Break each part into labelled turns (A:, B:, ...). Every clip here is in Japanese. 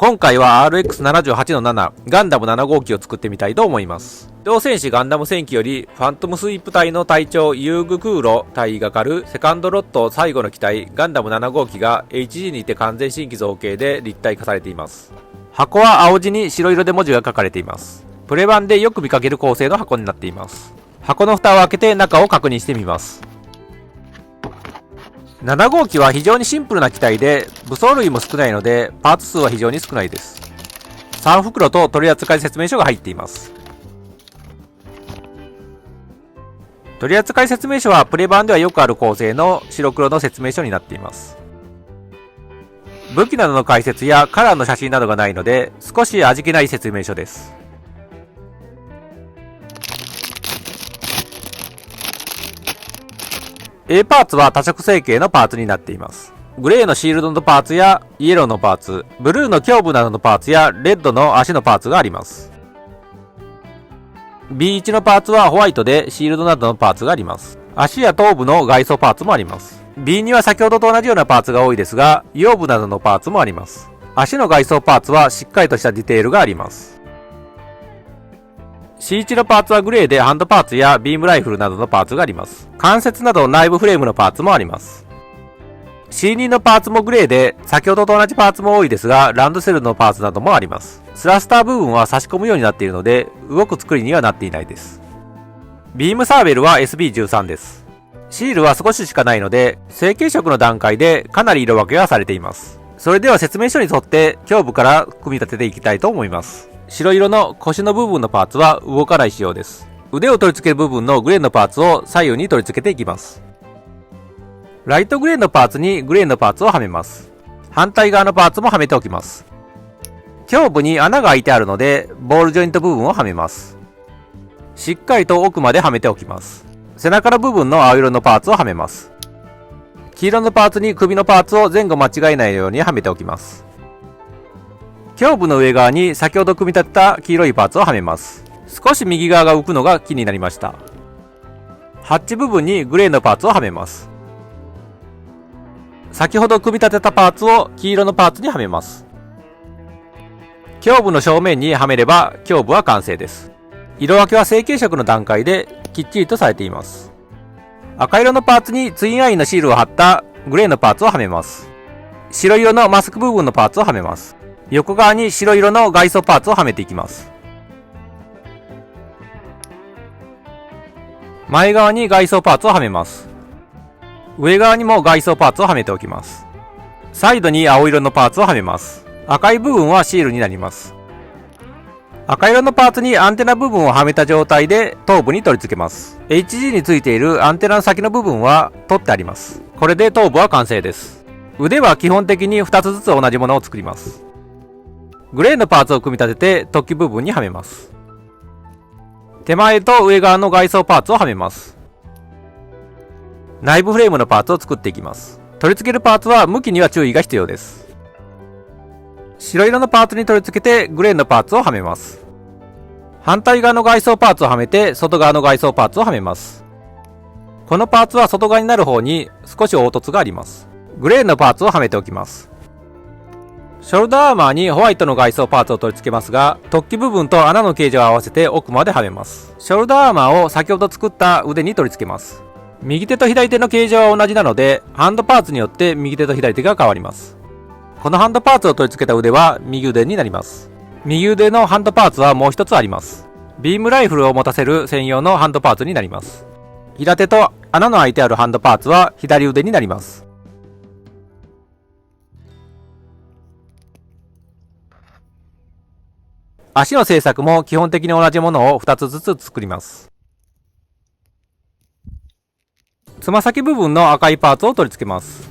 A: 今回は RX78-7 ガンダム7号機を作ってみたいと思います。両戦士ガンダム戦機よりファントムスイープ隊の隊長遊具空路隊がかるセカンドロット最後の機体ガンダム7号機が HG にて完全新規造形で立体化されています。箱は青地に白色で文字が書かれています。プレ版でよく見かける構成の箱になっています。箱の蓋を開けて中を確認してみます。7号機は非常にシンプルな機体で武装類も少ないのでパーツ数は非常に少ないです。3袋と取扱説明書が入っています。取扱説明書はプレ版ではよくある構成の白黒の説明書になっています。武器などの解説やカラーの写真などがないので少し味気ない説明書です。A パーツは多色成形のパーツになっています。グレーのシールドのパーツやイエローのパーツ、ブルーの胸部などのパーツやレッドの足のパーツがあります。B1 のパーツはホワイトでシールドなどのパーツがあります。足や頭部の外装パーツもあります。B2 は先ほどと同じようなパーツが多いですが、腰部などのパーツもあります。足の外装パーツはしっかりとしたディテールがあります。C1 のパーツはグレーでハンドパーツやビームライフルなどのパーツがあります。関節など内部フレームのパーツもあります。C2 のパーツもグレーで先ほどと同じパーツも多いですが、ランドセルのパーツなどもあります。スラスター部分は差し込むようになっているので動く作りにはなっていないです。ビームサーベルは SB13 です。シールは少ししかないので成型色の段階でかなり色分けがされています。それでは説明書に沿って胸部から組み立てていきたいと思います。白色の腰の部分のパーツは動かない仕様です。腕を取り付ける部分のグレーのパーツを左右に取り付けていきます。ライトグレーのパーツにグレーのパーツをはめます。反対側のパーツもはめておきます。胸部に穴が開いてあるのでボールジョイント部分をはめます。しっかりと奥まではめておきます。背中の部分の青色のパーツをはめます。黄色のパーツに首のパーツを前後間違えないようにはめておきます。胸部の上側に先ほど組み立てた黄色いパーツをはめます。少し右側が浮くのが気になりました。ハッチ部分にグレーのパーツをはめます。先ほど組み立てたパーツを黄色のパーツにはめます。胸部の正面にはめれば胸部は完成です。色分けは成型色の段階できっちりとされています。赤色のパーツにツインアイのシールを貼ったグレーのパーツをはめます。白色のマスク部分のパーツをはめます。横側に白色の外装パーツをはめていきます。前側に外装パーツをはめます。上側にも外装パーツをはめておきます。サイドに青色のパーツをはめます。赤い部分はシールになります。赤色のパーツにアンテナ部分をはめた状態で頭部に取り付けます。HG についているアンテナの先の部分は取ってあります。これで頭部は完成です。腕は基本的に2つずつ同じものを作ります。グレーのパーツを組み立てて突起部分にはめます。手前と上側の外装パーツをはめます。内部フレームのパーツを作っていきます。取り付けるパーツは向きには注意が必要です。白色のパーツに取り付けてグレーのパーツをはめます。反対側の外装パーツをはめて外側の外装パーツをはめます。このパーツは外側になる方に少し凹凸があります。グレーのパーツをはめておきます。ショルダーアーマーにホワイトの外装パーツを取り付けますが、突起部分と穴の形状を合わせて奥まではめます。ショルダーアーマーを先ほど作った腕に取り付けます。右手と左手の形状は同じなので、ハンドパーツによって右手と左手が変わります。このハンドパーツを取り付けた腕は右腕になります。右腕のハンドパーツはもう一つあります。ビームライフルを持たせる専用のハンドパーツになります。平手と穴の開いてあるハンドパーツは左腕になります。足の製作も基本的に同じものを2つずつ作ります。つま先部分の赤いパーツを取り付けます。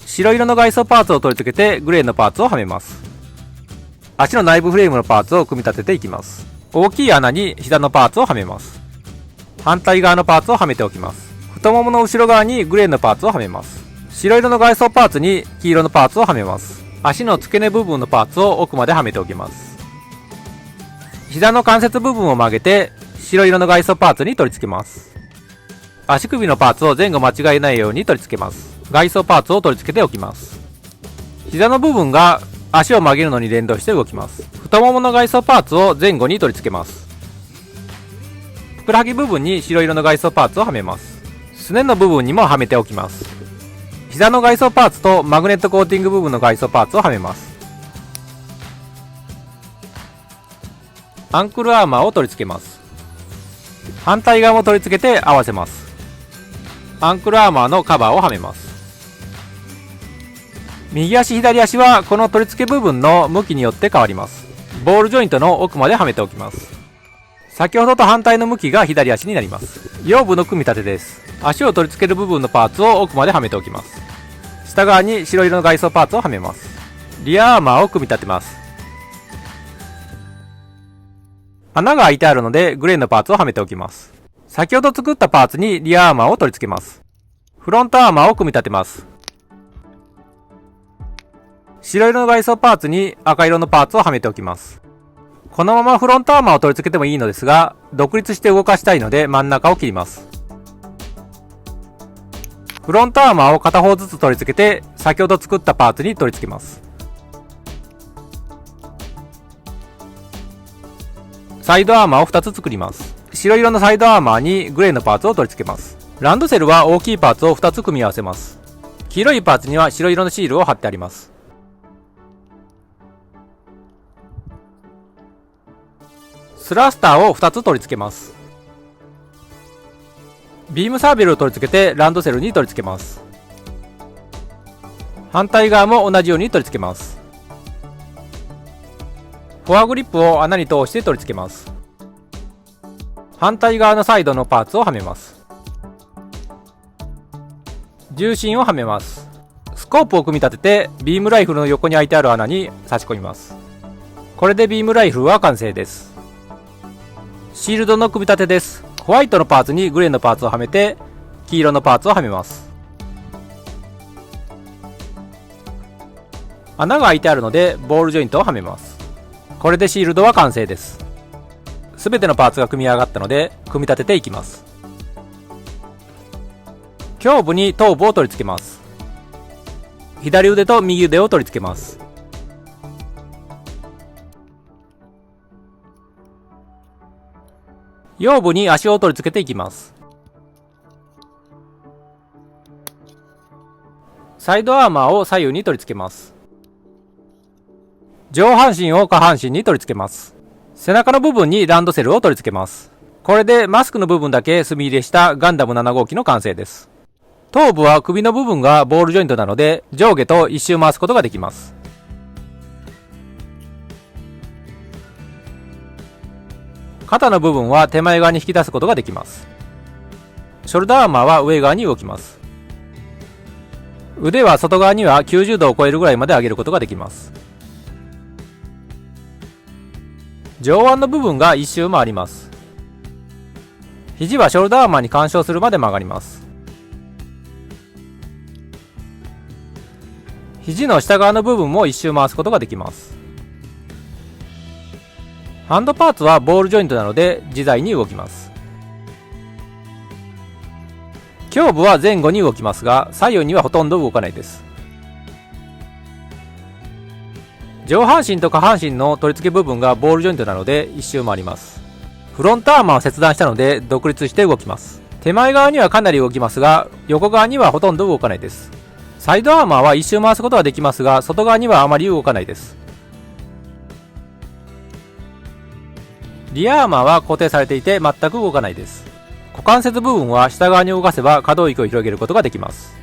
A: 白色の外装パーツを取り付けてグレーのパーツをはめます。足の内部フレームのパーツを組み立てていきます。大きい穴に膝のパーツをはめます。反対側のパーツをはめておきます。太ももの後ろ側にグレーのパーツをはめます。白色の外装パーツに黄色のパーツをはめます。足の付け根部分のパーツを奥まではめておきます。膝の関節部分を曲げて白色の外装パーツに取り付けます。足首のパーツを前後間違えないように取り付けます。外装パーツを取り付けておきます。膝の部分が足を曲げるのに連動して動きます。太ももの外装パーツを前後に取り付けます。ふくらはぎ部分に白色の外装パーツをはめます。すねの部分にもはめておきます。膝の外装パーツとマグネットコーティング部分の外装パーツをはめます。アンクルアーマーを取り付けます。反対側も取り付けて合わせます。アンクルアーマーのカバーをはめます。右足左足はこの取り付け部分の向きによって変わります。ボールジョイントの奥まではめておきます。先ほどと反対の向きが左足になります。腰部の組み立てです。足を取り付ける部分のパーツを奥まではめておきます。下側に白色の外装パーツをはめます。リアアーマーを組み立てます。穴が開いてあるのでグレーのパーツをはめておきます。先ほど作ったパーツにリアアーマーを取り付けます。フロントアーマーを組み立てます。白色の外装パーツに赤色のパーツをはめておきます。このままフロントアーマーを取り付けてもいいのですが、独立して動かしたいので真ん中を切ります。フロントアーマーを片方ずつ取り付けて、先ほど作ったパーツに取り付けます。サイドアーマーを2つ作ります。白色のサイドアーマーにグレーのパーツを取り付けます。ランドセルは大きいパーツを2つ組み合わせます。黄色いパーツには白色のシールを貼ってあります。スラスターを2つ取り付けます。ビームサーベルを取り付けてランドセルに取り付けます。反対側も同じように取り付けます。フォアグリップを穴に通して取り付けます。反対側のサイドのパーツをはめます。重心をはめます。スコープを組み立ててビームライフルの横に開いてある穴に差し込みます。これでビームライフルは完成です。シールドの組み立てです。ホワイトのパーツにグレーのパーツをはめて、黄色のパーツをはめます。穴が開いてあるので、ボールジョイントをはめます。これでシールドは完成です。すべてのパーツが組み上がったので、組み立てていきます。胸部に頭部を取り付けます。左腕と右腕を取り付けます。腰部に足を取り付けていきます。サイドアーマーを左右に取り付けます。上半身を下半身に取り付けます。背中の部分にランドセルを取り付けます。これでマスクの部分だけ墨入れしたガンダム7号機の完成です。頭部は首の部分がボールジョイントなので上下と一周回すことができます。肩の部分は手前側に引き出すことができます。ショルダーアーマーは上側に動きます。腕は外側には90度を超えるぐらいまで上げることができます。上腕の部分が一周回ります。肘はショルダーアーマーに干渉するまで曲がります。肘の下側の部分も一周回すことができます。ハンドパーツはボールジョイントなので自在に動きます。胸部は前後に動きますが左右にはほとんど動かないです。上半身と下半身の取り付け部分がボールジョイントなので一周回ります。フロントアーマーを切断したので独立して動きます。手前側にはかなり動きますが横側にはほとんど動かないです。サイドアーマーは一周回すことはできますが外側にはあまり動かないです。リアアーマーは固定されていて全く動かないです。股関節部分は下側に動かせば可動域を広げることができます。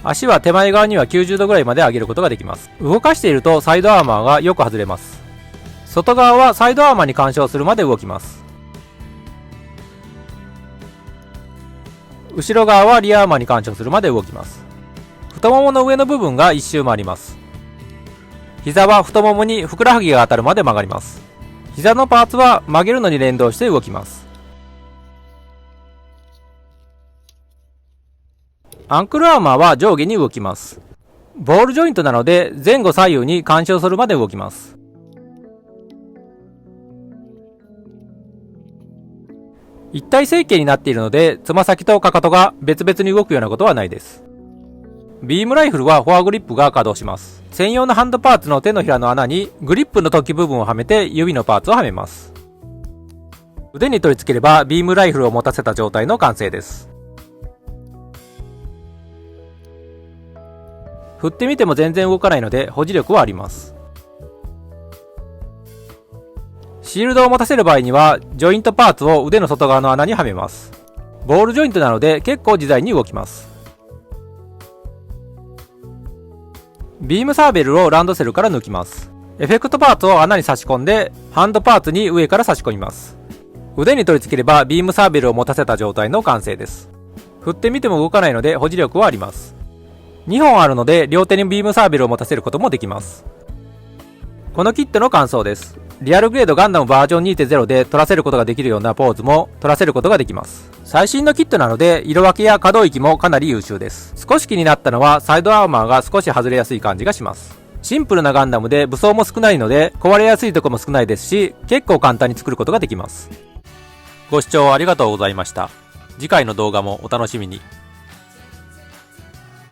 A: 足は手前側には90度ぐらいまで上げることができます。動かしているとサイドアーマーがよく外れます。外側はサイドアーマーに干渉するまで動きます。後ろ側はリアアーマーに干渉するまで動きます。太ももの上の部分が一周回ります。膝は太ももにふくらはぎが当たるまで曲がります。膝のパーツは曲げるのに連動して動きます。アンクルアーマーは上下に動きます。ボールジョイントなので前後左右に干渉するまで動きます。一体成形になっているのでつま先とかかとが別々に動くようなことはないです。ビームライフルはフォアグリップが稼働します。専用のハンドパーツの手のひらの穴にグリップの突起部分をはめて指のパーツをはめます。腕に取り付ければビームライフルを持たせた状態の完成です。振ってみても全然動かないので保持力はあります。シールドを持たせる場合にはジョイントパーツを腕の外側の穴にはめます。ボールジョイントなので結構自在に動きます。ビームサーベルをランドセルから抜きます。エフェクトパーツを穴に差し込んでハンドパーツに上から差し込みます。腕に取り付ければビームサーベルを持たせた状態の完成です。振ってみても動かないので保持力はあります。2本あるので両手にビームサーベルを持たせることもできます。このキットの感想です。リアルグレードガンダムバージョン 2.0 で取らせることができるようなポーズも取らせることができます。最新のキットなので色分けや可動域もかなり優秀です。少し気になったのはサイドアーマーが少し外れやすい感じがします。シンプルなガンダムで武装も少ないので壊れやすいところも少ないですし、結構簡単に作ることができます。ご視聴ありがとうございました。次回の動画もお楽しみに。